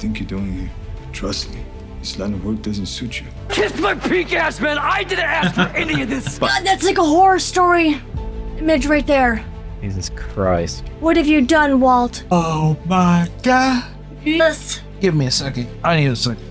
think you're doing here? Trust me, this line of work doesn't suit you. Kiss my pink ass, man! I didn't ask for any of this! God, that's like a horror story image right there. Jesus Christ. What have you done, Walt? Oh my God. Yes. Give me a second. I need a second.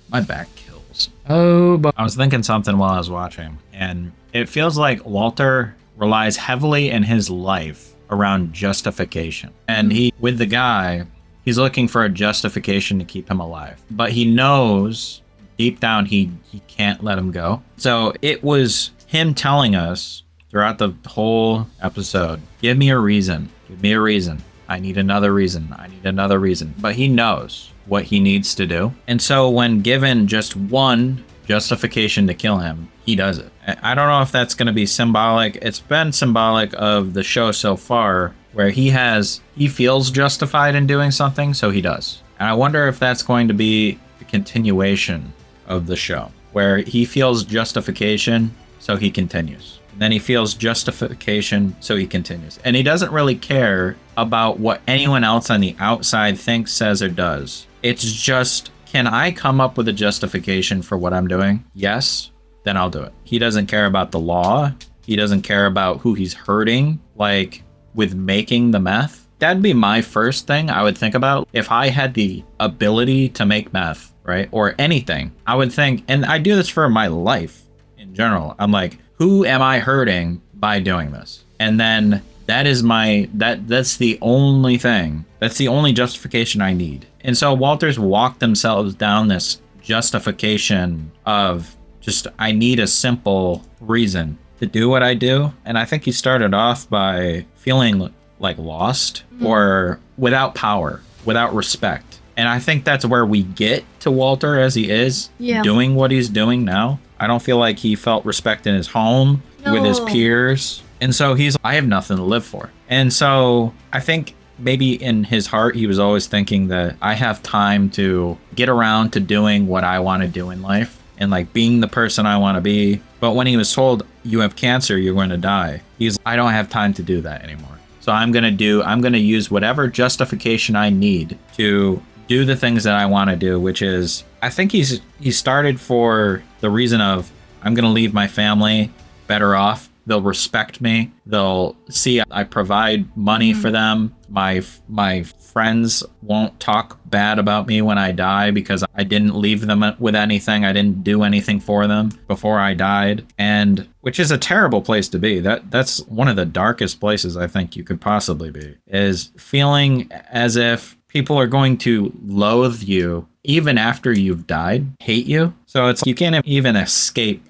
My back kills. Oh, but I was thinking something while I was watching, and it feels like Walter relies heavily in his life around justification. And with the guy, he's looking for a justification to keep him alive. But he knows deep down he can't let him go. So it was him telling us throughout the whole episode, give me a reason. Give me a reason. I need another reason. I need another reason. But he knows what he needs to do. And so when given just one justification to kill him, he does it. I don't know if that's going to be symbolic. It's been symbolic of the show so far, where he feels justified in doing something, so he does. And I wonder if that's going to be the continuation of the show, where he feels justification, so he continues. And then he feels justification, so he continues. And he doesn't really care about what anyone else on the outside thinks, says, or does. It's just, can I come up with a justification for what I'm doing? Yes, then I'll do it. He doesn't care about the law. He doesn't care about who he's hurting, like with making the meth. That'd be my first thing I would think about. If I had the ability to make meth, right, or anything, I would think, and I do this for my life in general. I'm like, who am I hurting by doing this? And then that is that's the only thing. That's the only justification I need. And so Walter's walked themselves down this justification of just, I need a simple reason to do what I do. And I think he started off by feeling like lost or without power, without respect. And I think that's where we get to Walter as he is doing what he's doing now. I don't feel like he felt respect in his home with his peers. And so I have nothing to live for. And so I think maybe in his heart, he was always thinking that I have time to get around to doing what I want to do in life and like being the person I want to be. But when he was told, you have cancer, you're going to die, I don't have time to do that anymore. So I'm going to use whatever justification I need to do the things that I want to do, which is, I think he started for the reason of, I'm going to leave my family better off. They'll respect me. They'll see I provide money for them. My friends won't talk bad about me when I die because I didn't leave them with anything. I didn't do anything for them before I died. And which is a terrible place to be. That's one of the darkest places I think you could possibly be, is feeling as if people are going to loathe you even after you've died, hate you. So it's, you can't even escape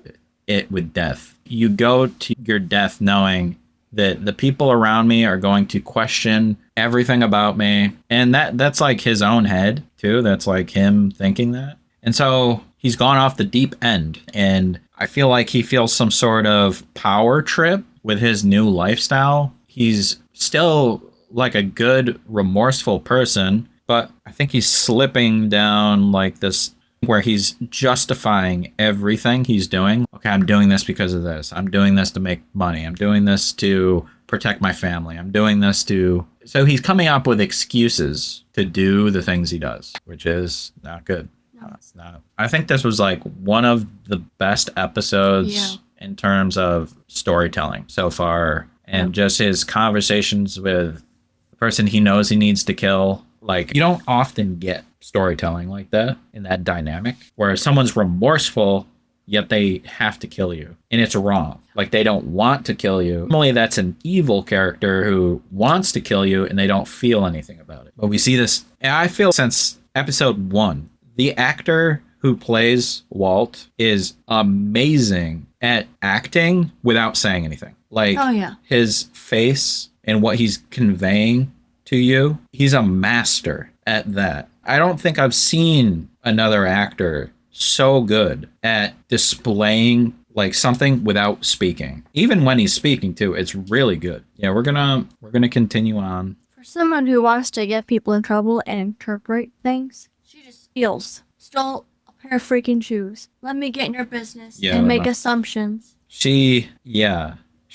it with death. You go to your death knowing that the people around me are going to question everything about me. And that's like his own head too. That's like him thinking that. And so he's gone off the deep end. And I feel like he feels some sort of power trip with his new lifestyle. He's still like a good, remorseful person, but I think he's slipping down like this where he's justifying everything he's doing. Okay, I'm doing this because of this. I'm doing this to make money. I'm doing this to protect my family. I'm doing this to... So he's coming up with excuses to do the things he does, which is not good. No, it's not. I think this was like one of the best episodes in terms of storytelling so far. And just his conversations with the person he knows he needs to kill. Like, you don't often get storytelling like that in that dynamic where someone's remorseful yet they have to kill you and it's wrong. Like, they don't want to kill you. Normally that's an evil character who wants to kill you and they don't feel anything about it. But we see this, and I feel since episode 1, the actor who plays Walt is amazing at acting without saying anything. Like, his face and what he's conveying to you, he's a master at that. I don't think I've seen another actor so good at displaying like something without speaking. Even when he's speaking too, it's really good. Yeah, we're gonna continue on. For someone who wants to get people in trouble and interpret things, she just steals. Stole a pair of freaking shoes. Let me get in your business and make assumptions. She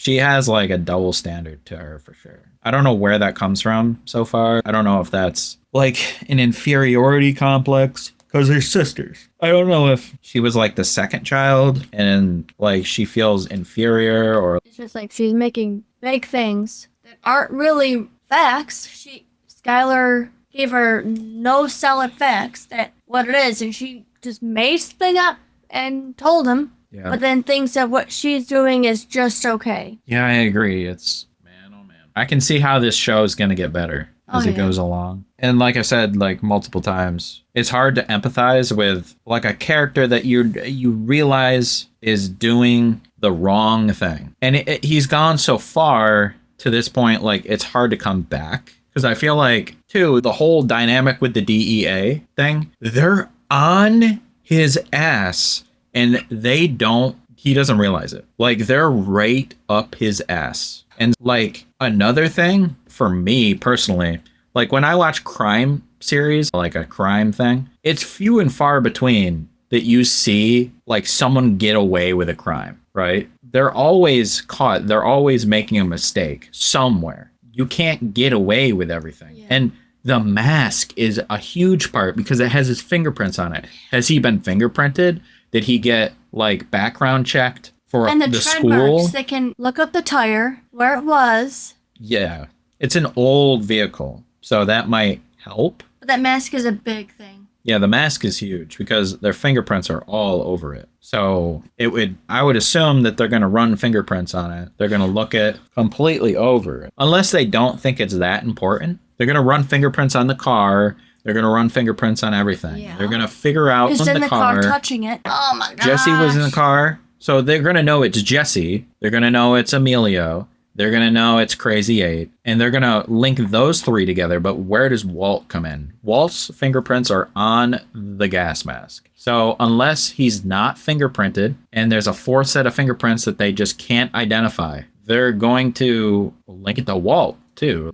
has like a double standard to her for sure. I don't know where that comes from so far. I don't know if that's like an inferiority complex because they're sisters. I don't know if she was like the second child and like she feels inferior or It's just like she's making big things that aren't really facts. Skylar gave her no solid facts that what it is, and she just made something up and told him. yeah. But then thinks that what she's doing is just okay. Yeah, I agree. It's man, oh man. I can see how this show is gonna get better as it goes along. And like I said, like multiple times, it's hard to empathize with like a character that you realize is doing the wrong thing, and he's gone so far to this point. Like it's hard to come back because I feel like too the whole dynamic with the DEA thing, they're on his ass, and he doesn't realize it. Like they're right up his ass. And like another thing for me personally, like when I watch crime series, like a crime thing, it's few and far between that you see like someone get away with a crime, right? They're always caught. They're always making a mistake somewhere. You can't get away with everything. Yeah. And the mask is a huge part because it has his fingerprints on it. Has he been fingerprinted? Did he get like background checked for and the tread school? Marks, they can look up the tire, where it was. Yeah. It's an old vehicle, so that might help. But that mask is a big thing. Yeah, the mask is huge because their fingerprints are all over it. So I would assume that they're going to run fingerprints on it. They're going to look it completely over it. Unless they don't think it's that important. They're going to run fingerprints on the car. They're going to run fingerprints on everything. Yeah. They're going to figure out who's in the car touching it. Oh my gosh. Jesse was in the car. So they're going to know it's Jesse. They're going to know it's Emilio. They're going to know it's Crazy 8. And they're going to link those three together. But where does Walt come in? Walt's fingerprints are on the gas mask. So unless he's not fingerprinted and there's a fourth set of fingerprints that they just can't identify, they're going to link it to Walt too.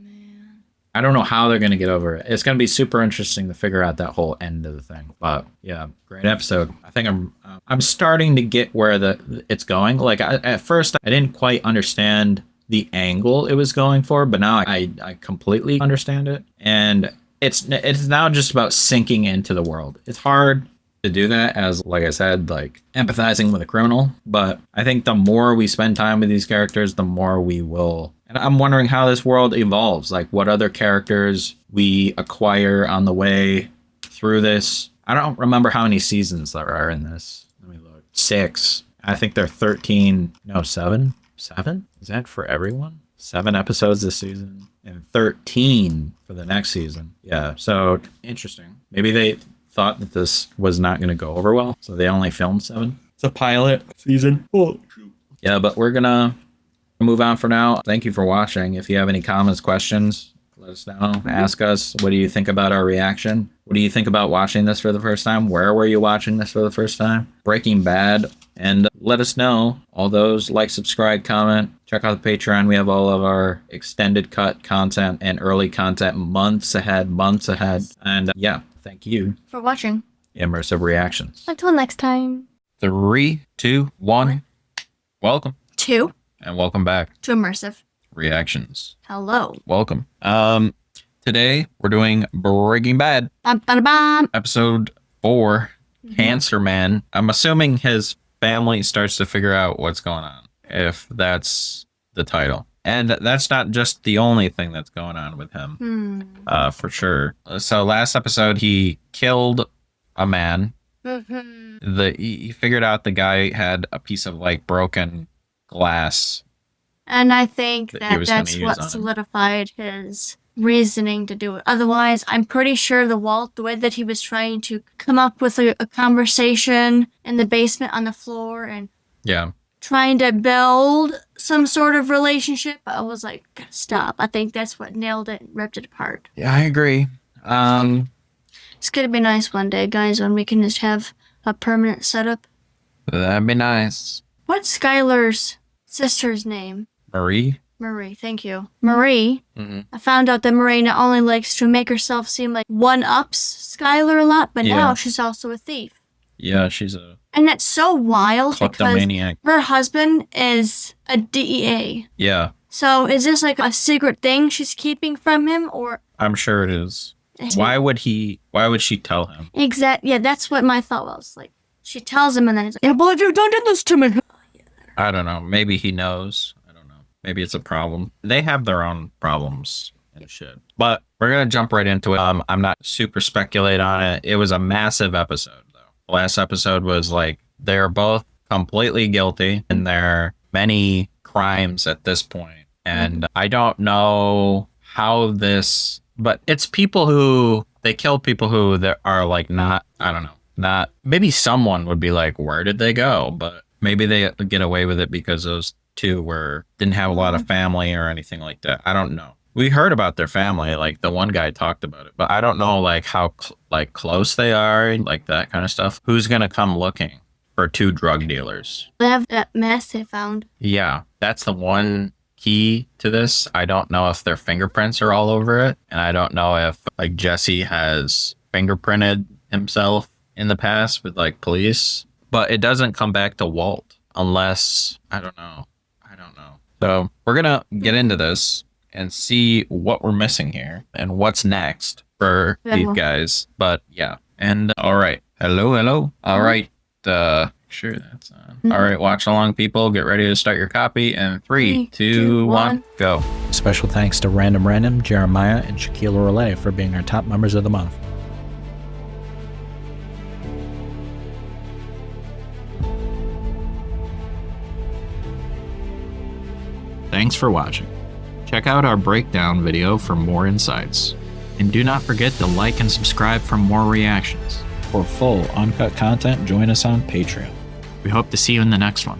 I don't know how they're going to get over it. It's going to be super interesting to figure out that whole end of the thing. But yeah, great episode. I think I'm starting to get where it's going. Like at first I didn't quite understand the angle it was going for, but now I completely understand it. And it's now just about sinking into the world. It's hard to do that as, like I said, like empathizing with a criminal. But I think the more we spend time with these characters, the more we will. And I'm wondering how this world evolves, like what other characters we acquire on the way through this. I don't remember how many seasons there are in this. Let me look. 6. I think they're 13. No, 7. 7? Is that for everyone? 7 episodes this season and 13 for the next season. Yeah, so interesting. Maybe they thought that this was not going to go over well, so they only filmed 7. It's a pilot season. Oh, shoot. Yeah, but we're going to move on for now. Thank you for watching. If you have any comments, questions, let us know. Ask us, what do you think about our reaction? What do you think about watching this for the first time? Where were you watching this for the first time? Breaking Bad. And let us know. All those, like, subscribe, comment. Check out the Patreon. We have all of our extended cut content and early content months ahead. And yeah, thank you for watching Immersive Reactions. Until next time. 3, 2, 1. Welcome. 2. And welcome back to Immersive Reactions. Hello. Welcome. Today we're doing Breaking Bad. Episode 4, Cancer Man. I'm assuming his family starts to figure out what's going on, if that's the title. And that's not just the only thing that's going on with him, for sure. So last episode, he killed a man. He figured out the guy had a piece of like broken glass. And I think that's what solidified his reasoning to do it. Otherwise, I'm pretty sure the way that he was trying to come up with a conversation in the basement on the floor and trying to build some sort of relationship, I was like, stop. I think that's what nailed it and ripped it apart. Yeah, I agree. It's gonna be nice one day, guys, when we can just have a permanent setup. That'd be nice. What's Skylar's sister's name? Marie, thank you. Marie. I found out that Marie not only likes to make herself seem like one-ups Skylar a lot, but now she's also a thief. Yeah, she's a... And that's so wild because her husband is a DEA. Yeah. So is this like a secret thing she's keeping from him, or... I'm sure it is. Why would she tell him? Exactly. Yeah, that's what my thought was. Like, she tells him and then he's like, I can't believe you done this to me. I don't know. Maybe he knows. I don't know. Maybe it's a problem. They have their own problems and shit. But we're going to jump right into it. I'm not super speculate on it. It was a massive episode, though. The last episode was like, they're both completely guilty in their many crimes at this point. And I don't know how this, but it's people who, they killed people who are like not, I don't know, not, maybe someone would be like, where did they go? But maybe they get away with it because those two didn't have a lot of family or anything like that. I don't know. We heard about their family, like the one guy talked about it, but I don't know like how close they are, like that kind of stuff. Who's going to come looking for two drug dealers? They have that mess they found. Yeah, that's the one key to this. I don't know if their fingerprints are all over it, and I don't know if like Jesse has fingerprinted himself in the past with like police, but it doesn't come back to Walt unless I don't know. So we're gonna get into this and see what we're missing here and what's next for these guys. But yeah, and all right, hello. All right, sure that's on. All right, watch along, people. Get ready to start your copy. And 3, 2, 1, go. Special thanks to Random, Jeremiah, and Shaquille Relay for being our top members of the month. Thanks for watching. Check out our breakdown video for more insights. And do not forget to like and subscribe for more reactions. For full uncut content, join us on Patreon. We hope to see you in the next one.